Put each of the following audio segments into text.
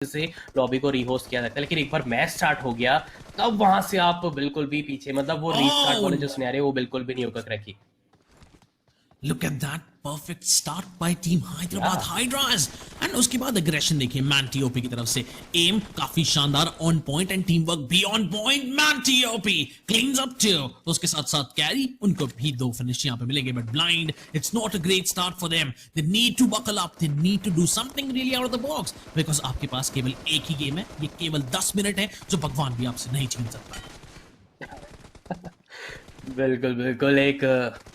से लॉबी को रीहोस्ट किया जाता है, लेकिन एक बार मैच स्टार्ट हो गया तब वहां से आप बिल्कुल भी पीछे, मतलब वो रीस्टार्ट वाले जो सिनेरियो वो बिल्कुल भी नहीं होगा cracky. Look at that perfect start by team Hyderabad या Hydras and उसके बाद aggression देखिए मैंटी ओपी की तरफ से aim काफी शानदार on point and teamwork beyond point Manty OP cleans up too तो उसके साथ साथ कैरी उनको भी दो फिनिश यहाँ पे मिलेंगे but blind it's not a great start for them they need to buckle up they need to do something really out of the box because आपके पास केवल एक ही गेम है ये केवल 10 मिनट है जो भगवान भी आपसे नहीं छीन सकता। बिल्कुल बिल्कुल एक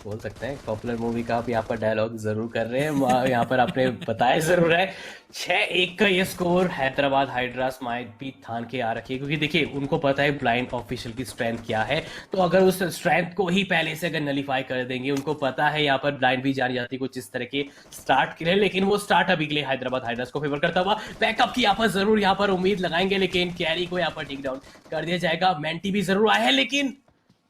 बोल सकते हैं पॉपुलर मूवी का आप यहाँ पर डायलॉग जरूर कर रहे हैं, यहाँ पर आपने बताया जरूर है। 6-1 का ये स्कोर हैदराबाद हाइड्रास माइट भी थान के आ रखी है, क्योंकि देखिए उनको पता है ब्लाइंड ऑफिशियल की स्ट्रेंथ क्या है, तो अगर उस स्ट्रेंथ को ही पहले से अगर नलीफाई कर देंगे, उनको पता है यहाँ पर ब्लाइंड भी जानी जाती है कुछ इस तरह के स्टार्ट के लिए, लेकिन वो स्टार्ट अभी के लिए हैदराबाद हाइड्रास को फेवर करता हुआ बैकअप की यहाँ पर जरूर यहाँ पर उम्मीद लगाएंगे, लेकिन कैरी को यहाँ पर टेक डाउन कर दिया जाएगा। मेंटी भी जरूर आया है, लेकिन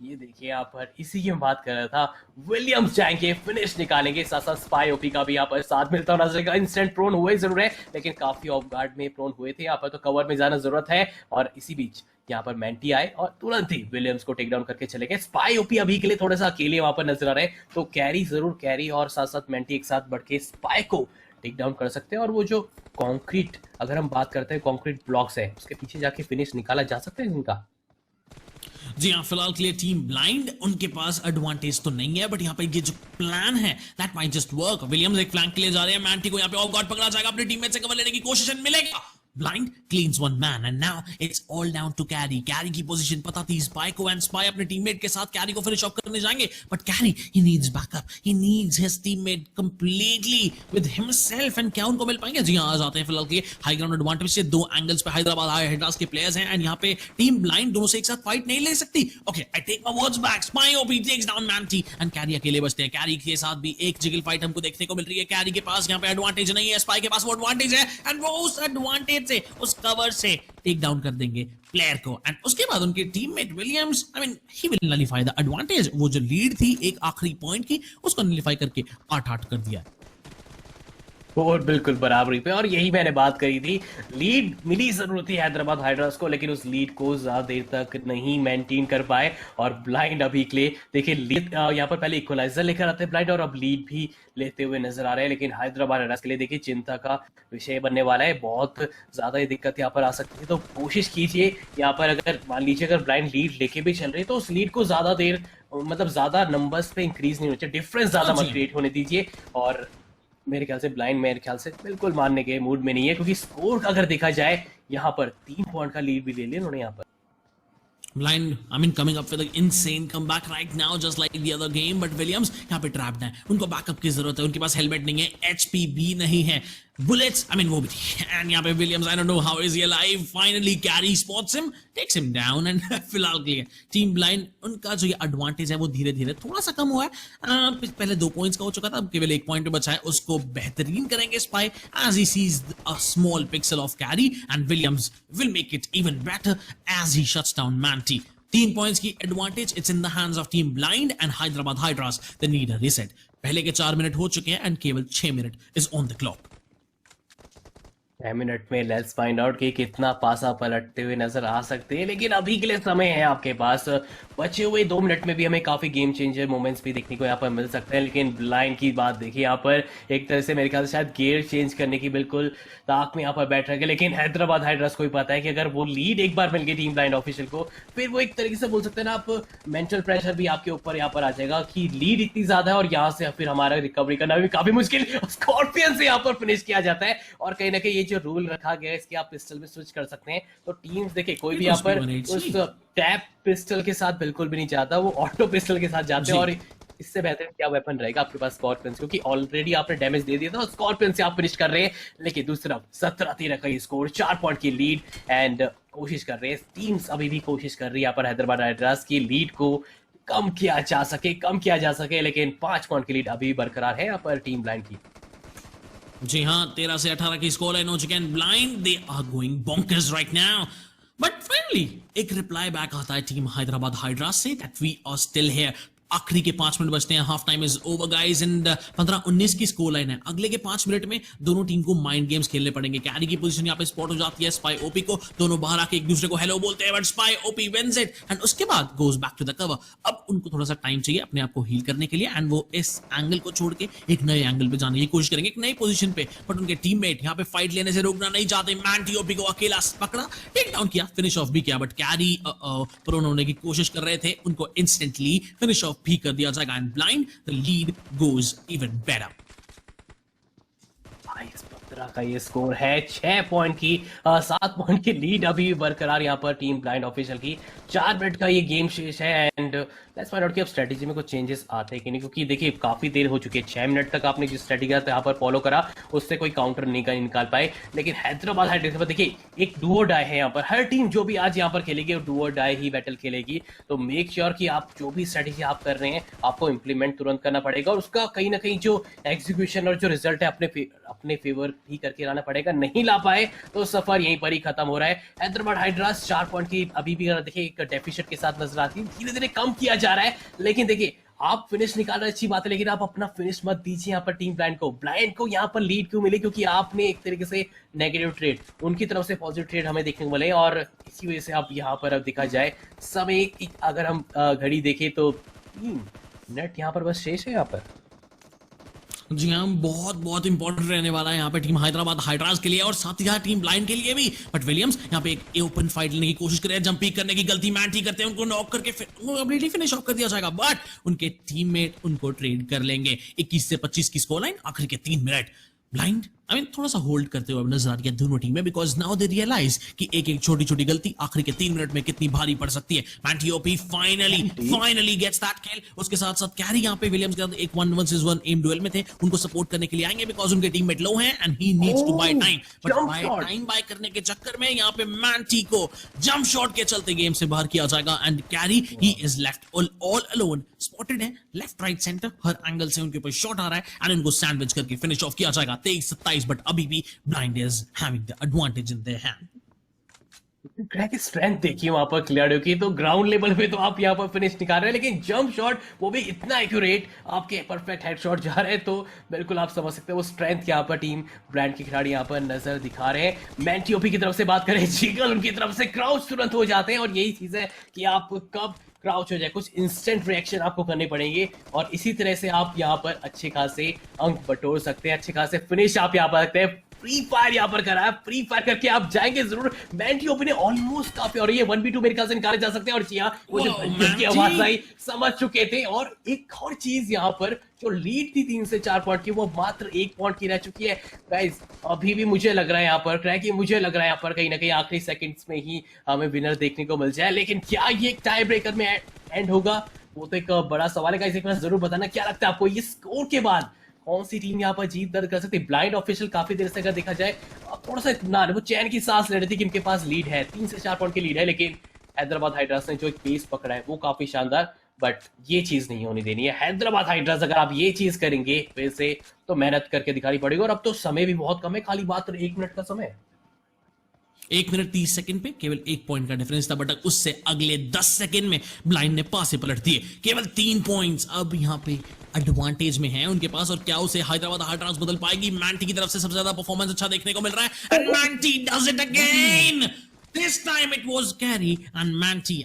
ये देखिए यहाँ पर इसी की मैं बात कर रहा था, विलियम्स जाएंगे फिनिश निकालेंगे, साथ साथ स्पाई ओपी का भी यहाँ पर साथ मिलता हुआ नजर आएगा। इंस्टेंट प्रोन हुए जरूर है, लेकिन काफी ऑफ गार्ड में प्रोन हुए थे, यहाँ पर तो कवर में जाना जरूरत है। और इसी बीच यहाँ पर मेंटी आए और तुरंत ही विलियम्स को टेक डाउन करके चले गए। स्पाई ओपी अभी के लिए थोड़ा सा अकेले वहां पर नजर आ रहे हैं, तो कैरी जरूर कैरी और साथ साथ मेंटी एक साथ बढ़ के स्पाई को टेक डाउन कर सकते हैं। और वो जो कॉन्क्रीट, अगर हम बात करते हैं कॉन्क्रीट ब्लॉक्स है, उसके पीछे जाके फिनिश निकाला जा सकता है इनका। जी हाँ, फिलहाल के लिए टीम ब्लाइंड उनके पास एडवांटेज तो नहीं है, बट यहाँ पे ये जो प्लान है that might just work. Williams एक फ्लैंक के लिए जा रहे हैं, मैंटी को यहाँ पे ऑफ गार्ड पकड़ा जाएगा, अपने टीममेट से कवर लेने की कोशिश मिलेगा। Blind cleans one man and now it's all down to Carry. Carry की पोजीशन पता थी Spy को and Spy अपने टीममेट के साथ Carry को फिनिश ऑफ करने जाएंगे, but Carry he needs backup. He needs his teammate completely with himself and क्या उनको मिल पाएंगे? जी हाँ, आ जाते हैं फिलहाल के हाई ग्राउंड एडवांटेज से दो एंगल्स पे हैदराबाद हाइड्रास के प्लेयर्स हैं एंड यहाँ पे टीम ब्लाइंड दोनों से एक साथ फाइट नहीं ले सकती। Okay, I take my words back. Spy OP takes down Manti and Carry अकेले बचते हैं। Carry के साथ भी एक जिगल फाइट हमको देखने को मिल रही है। Carry के पास यहाँ पे एडवांटेज नहीं है, Spy के पास वो एडवांटेज है एंड वो उस एडवांटेज से उस कवर से टेक डाउन कर देंगे प्लेयर को एंड उसके बाद उनके teammate Williams I mean he will nullify the advantage. वो जो लीड थी एक आखिरी पॉइंट की उसको नलीफाई करके 8-8 कर दिया। और बिल्कुल बराबरी पे, और यही मैंने बात करी थी, लीड मिली जरूर थी हैदराबाद हाइड्रास को, लेकिन उस लीड को ज्यादा देर तक नहीं मेंटेन कर पाए। और ब्लाइंड अभी के लिए देखिए लीड यहाँ पर पहले इक्वलाइजर लेकर आते हैं ब्लाइंड और अब लीड भी लेते हुए नजर आ रहे हैं, लेकिन हैदराबाद हाइड्रास के लिए देखिए चिंता का विषय बनने वाला है। बहुत ज्यादा ये दिक्कत यहाँ पर आ सकती है, तो कोशिश कीजिए यहाँ पर, अगर मान लीजिए अगर ब्लाइंड लीड लेके भी चल रही है तो उस लीड को ज्यादा देर, मतलब ज्यादा नंबर्स पे इंक्रीज नहीं होना चाहिए, डिफरेंस ज्यादा मत क्रिएट होने दीजिए। और मेरे ख्याल से ब्लाइंड मेरे ख्याल से बिल्कुल मानने के मूड में नहीं है, क्योंकि स्कोर अगर देखा जाए यहाँ पर 3 पॉइंट का लीड भी ले लिया उन्होंने यहाँ पर। Blind, I mean, coming up with an insane comeback right now, just like the other game. But Williams यहाँ पे trapped है, उनको बैकअप की जरूरत है, उनके पास हेलमेट नहीं है, HP भी नहीं है, bullets, I mean वो भी थी। And यहाँ पे Williams, I don't know how is he alive. Finally, Carry spots him, takes him down, and फिलहाल के लिए टीम ब्लाइंड उनका जो ये एडवांटेज है वो धीरे धीरे थोड़ा सा कम हुआ है। पहले 2 पॉइंट्स का हो चुका था, अब केवल 1 पॉइंट बचा है, उसको बेहतरीन करेंगे spy as he sees a small pixel of Carry and Williams will make it even better as he shuts down Manti। 3 points की advantage, it's in the hands of team blind and Hyderabad hydras they need a reset. पहले के 4 minute हो चुके हैं and केवल 6 minute is on the clock. 6 minute में let's find out कि कितना पासा पलटते हुए नजर आ सकते हैं, लेकिन अभी के लिए समय है आपके पास। बचे हुए 2 मिनट में भी हमें काफी गेम चेंजर मोमेंट्स भी देखने को यहाँ पर मिल सकते हैं, लेकिन ब्लाइंड की बात देखिए यहाँ पर एक तरह से मेरे ख्याल से शायद गियर चेंज करने की बिल्कुल ताक में यहाँ पर बैठ रहे, लेकिन हैदराबाद हाइड्रास को भी पता है कि अगर वो लीड एक बार मिल गई टीम ब्लाइंड ऑफिशियल को, फिर वो एक तरीके से बोल सकते हैं ना आप, मेंटल प्रेशर भी आपके ऊपर यहाँ पर आ जाएगा कि लीड इतनी ज्यादा है और यहाँ से फिर हमारा रिकवरी करना भी काफी मुश्किल। स्कॉर्पियन से यहाँ पर फिनिश किया जाता है, और कहीं ना कहीं ये जो रूल रखा गया है इसके आप पिस्टल में स्विच कर सकते हैं, तो टीम्स देखिए कोई भी यहाँ पर उस टैप पिस्टल के साथ बिल्कुल भी नहीं जाता, वो ऑटो पिस्टल के साथ जाते हैं। और इससे बेहतर क्या वेपन रहेगा आपके पास स्कॉर्पियन, क्योंकि ऑलरेडी आपने डैमेज दे दिया था और स्कॉर्पियन से आप फिनिश कर रहे हैं। लेकिन दूसरी तरफ 17-13 का ये स्कोर, 4 पॉइंट की लीड एंड कोशिश कर रहे हैं टीम्स, अभी भी कोशिश कर रही है यहाँ पर हैदराबाद हाइड्रास की लीड को कम किया जा सके, लेकिन 5 पॉइंट की लीड अभी भी बरकरार है यहाँ पर टीम ब्लाइंड की। जी हाँ, 13 से 18 की स्कोर लाइन हो चुकी है। Blind they are going bonkers right now, but finally एक रिप्लाई बैक आता है टीम हैदराबाद हाइड्रास से that we are still here. आखिरी के 5 मिनट बचते हैं, half time is over guys and 15-19 की स्कोर लाइन है। अगले के 5 मिनट में दोनों टीम को माइंड गेम्स खेलने पड़ेंगे। कैरी की पोजीशन यहाँ पे स्पॉट हो जाती है स्पाई ओपी को, दोनों बाहर आके एक दूसरे को हेलो बोलते हैं but Spy OP wins it and उसके बाद goes back to the cover. अब उनको थोड़ा सा टाइम चाहिए अपने आप को हील करने के लिए एंड वो इस एंगल को छोड़ के एक नए एंगल पे जाने की कोशिश करेंगे, एक नई पोजीशन पे, बट उनके टीममेट यहाँ पे फाइट लेने से रोकना नहीं चाहते। मैंटी ओपी को अकेला पकड़ा, टेक डाउन किया, फिनिश ऑफ भी किया, बट कैरी प्रोन होने की कोशिश कर रहे थे, उनको इंस्टेंटली फिनिश ऑफ भी कर दिया जाएगा and blind the lead goes even better. इस 15 का ये स्कोर है, 6 पॉइंट की 7 पॉइंट की लीड अभी भी बरकरार यहाँ पर टीम ब्लाइंड ऑफिशियल की। 4 मिनट का ये गेम शेष है एंड लेट्स फाइंड आउट कि अब स्ट्रेटेजी में कुछ चेंजेस आते हैं कि नहीं, क्योंकि देखिए काफी देर हो चुकी है। 6 मिनट तक आपने जिस स्ट्रेटेजी का यहाँ पर फॉलो करा उससे कोई काउंटर नहीं निकाल पाए, लेकिन हैदराबाद हाइड्रेक्स पर देखिए एक डू और डाई है यहाँ पर। हर टीम जो भी आज यहाँ पर खेलेगी वो डू और डाई ही बैटल खेलेगी, तो मेक श्योर कि आप जो भी स्ट्रेटेजी आप कर रहे हैं आपको इंप्लीमेंट तुरंत करना पड़ेगा और उसका कहीं ना कहीं जो एग्जीक्यूशन और जो रिजल्ट है अपने फेवर ही करके लाना पड़ेगा। नहीं ला पाए तो सफर यहीं पर ही खत्म हो रहा है। हैदराबाद हाइड्रास 4 पॉइंट की अभी भी देखिए एक डेफिसिट के साथ नजर आती है, धीरे धीरे कम किया जा रहा है, लेकिन देखिए आप फिनिश निकाल रहे अच्छी बात है, लेकिन आप अपना फिनिश मत दीजिए यहाँ पर टीम ब्लाइंड को यहाँ पर लीड क्यों मिली, क्योंकि आपने एक तरीके से नेगेटिव ट्रेड, उनकी तरफ से पॉजिटिव ट्रेड हमें देखने को मिले और इसी वजह से आप यहाँ पर अब देखा जाए समय अगर हम घड़ी देखें तो 3 मिनट यहाँ पर बस शेष है यहाँ पर। जी हाँ, बहुत बहुत इंपॉर्टेंट रहने वाला है यहाँ पे टीम हैदराबाद हाइड्रास के लिए और साथ ही टीम ब्लाइंड के लिए भी। बट विलियम्स यहाँ पे एक ओपन फाइट लेने की कोशिश कर रहे हैं, जंप पीक करने की गलती मैंटी करते हैं, उनको नॉक करके कंप्लीटली फिनिश ऑफ कर दिया जाएगा, बट उनके टीममेट उनको ट्रेड कर लेंगे। 21 से 25 की स्कोर लाइन, आखिर के 3 मिनट। ब्लाइंड थोड़ा सा होल्ड करते हुए नजर आ रही है दोनों टीमें, बिकॉज नाउ दे रियलाइज कि एक एक छोटी छोटी गलती आखिरी के 3 मिनट में कितनी भारी पड़ सकती है। मैंटी फाइनली गेट्स दैट किल। उसके साथ साथ कैरी यहाँ पे विलियम्स के साथ एक 1 वर्सेस 1 एम डुएल में थे, उनको सपोर्ट करने के लिए आएंगे बिकॉज उनके टीममेट लो हैं and he needs to buy time, but buy करने के चक्कर में यहाँ पे मैंटी को जंप शॉट के चलते गेम से बाहर किया जाएगा and Carry he is left all alone. Spotted है लेफ्ट राइट सेंटर, हर एंगल से उनके ऊपर शॉट आ रहा है एंड उनको सैंडविच करके फिनिश ऑफ किया जाएगा। 23-27, बट अभी भी blind is having the advantage in their hand. Crack की स्ट्रेंथ देखिए वहां पर क्लियर हो की, तो ग्राउंड लेवल पे तो आप यहाँ पर फिनिश निकाल रहे हैं, लेकिन जंप शॉट वो भी इतना एक्यूरेट, आपके परफेक्ट हेड शॉट जा रहे हैं, तो बिल्कुल आप समझ सकते हैं वो स्ट्रेंथ यहाँ पर टीम ब्रांड के खिलाड़ी यहाँ पर नजर दिखा रहे हैं। मैंटीओपी की तरफ से बात करें, जीगल उनकी तरफ से क्राउच तुरंत हो जाते हैं और यही चीज है कि आप कब क्राउच हो जाए, कुछ इंस्टेंट रिएक्शन आपको करने पड़ेंगे और इसी तरह से आप यहाँ पर अच्छे खासे अंक बटोर सकते हैं, अच्छे खासे फिनिश आप यहाँ पर सकते हैं। फ्री फायर यहाँ पर करा है, फ्री फायर करके आप जाएंगे जरूर। मैंटीओपी ने ऑलमोस्ट काफी, और ये 1v2 मेरे ख्याल से निकाले जा सकते हैं, और जी हाँ वो जो की आवाज आई समझ चुके थे। और एक और चीज यहाँ पर जो लीड थी 3 से 4 पॉइंट की, वो मात्र 1 पॉइंट की रह चुकी है गाइस। अभी भी मुझे लग रहा है यहाँ पर क्रैक, मुझे लग रहा है यहाँ पर कहीं ना कहीं आखिरी सेकंड्स में ही हमें विनर देखने को मिल जाए, लेकिन क्या ये टाई ब्रेकर में एंड होगा वो तो एक बड़ा सवाल है गाइस। एक बार जरूर बताना क्या लगता है आपको, ये स्कोर के बाद कौन सी टीम यहाँ पर जीत दर्ज कर सकती है। ब्लाइंड ऑफिशियल काफी देर से अगर देखा जाए थोड़ा सा ना वो चैन की सांस ले रही थी कि इनके पास लीड है, 3 से 4 पॉइंट की लीड है, लेकिन हैदराबाद हाइड्रास ने जो एक पेस पकड़ा है वो काफी शानदार, बट ये चीज नहीं होनी देनी है। हैदराबाद हाइड्रास अगर आप ये चीज करेंगे फिर से तो मेहनत करके दिखानी पड़ेगी, और अब तो समय भी बहुत कम है, खाली मात्र 1 मिनट का समय है। 1 मिनट 30 सेकंड पे केवल 1 पॉइंट का डिफरेंस था, बट उससे अगले 10 सेकंड में ब्लाइंड ने पासे पलट दिए, केवल 3 पॉइंट्स अब यहाँ पे एडवांटेज में है उनके पास। और क्या उसे हैदराबाद हाइड्रास बदल पाएगी? मैंटी की तरफ से सबसे ज्यादा परफॉर्मेंस अच्छा देखने को मिल रहा है and Manty does it again, this time it was carry and Manty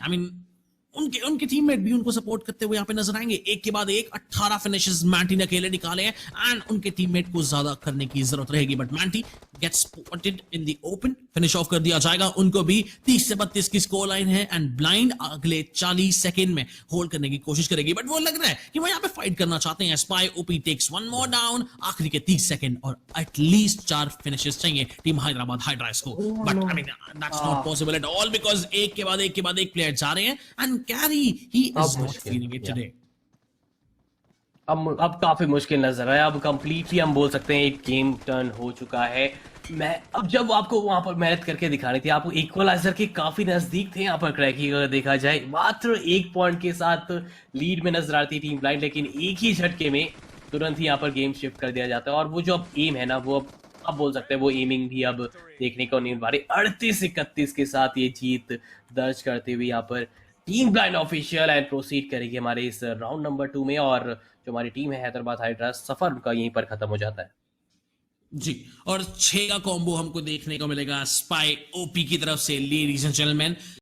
उनके टीममेट भी उनको सपोर्ट करते हुए यहाँ पे नजर आएंगे। एक के बाद एक 18 फिनिशेस मैंटी ने अकेले निकाले हैं एंड उनके टीममेट को ज्यादा करने की जरूरत रहेगी, but Manty gets spotted in the open, finish off कर दिया जाएगा उनको भी। 30 से 32 की स्कोर लाइन है एंड ब्लाइंड अगले 40 सेकंड में होल्ड करने की कोशिश करेगी, बट वो लग रहा है कि वो यहाँ पे फाइट करना चाहते हैं। Spy OP takes 1 more down, आखिरी के 30 सेकंड और एटलीस्ट 4 फिनिशेस चाहिए टीम हैदराबाद हाइड्रास को, but that's not possible at all because एक के बाद एक प्लेयर जा रहे हैं and Carry he is not feeling it today. अब काफी मुश्किल नजर आया, अब कंप्लीटली हम बोल सकते हैं एक गेम टर्न हो चुका है। मैं अब जब आपको वहां पर मेहनत करके दिखानी थी, आपको इक्वलाइजर के काफी नजदीक थे यहाँ पर क्रैकी, अगर देखा जाए मात्र 1 पॉइंट के साथ लीड में नजर आती थी ब्लाइंड, लेकिन एक ही झटके में तुरंत ही यहाँ पर गेम शिफ्ट कर दिया जाता है। और वो जो अब एम है ना, वो अब बोल सकते हैं वो एमिंग भी अब देखने को नहीं मिल पा रही। 38-31 के साथ ये जीत दर्ज करते हुए यहाँ पर team blind official and proceed करेगी हमारे इस राउंड नंबर 2 में, और जो हमारी टीम है हैदराबाद हाइड्रा, सफर उनका यहीं पर खत्म हो जाता है। जी, और 6 का कॉम्बो हमको देखने को मिलेगा स्पाई ओपी की तरफ से, लेडीज एंड जेंटलमैन।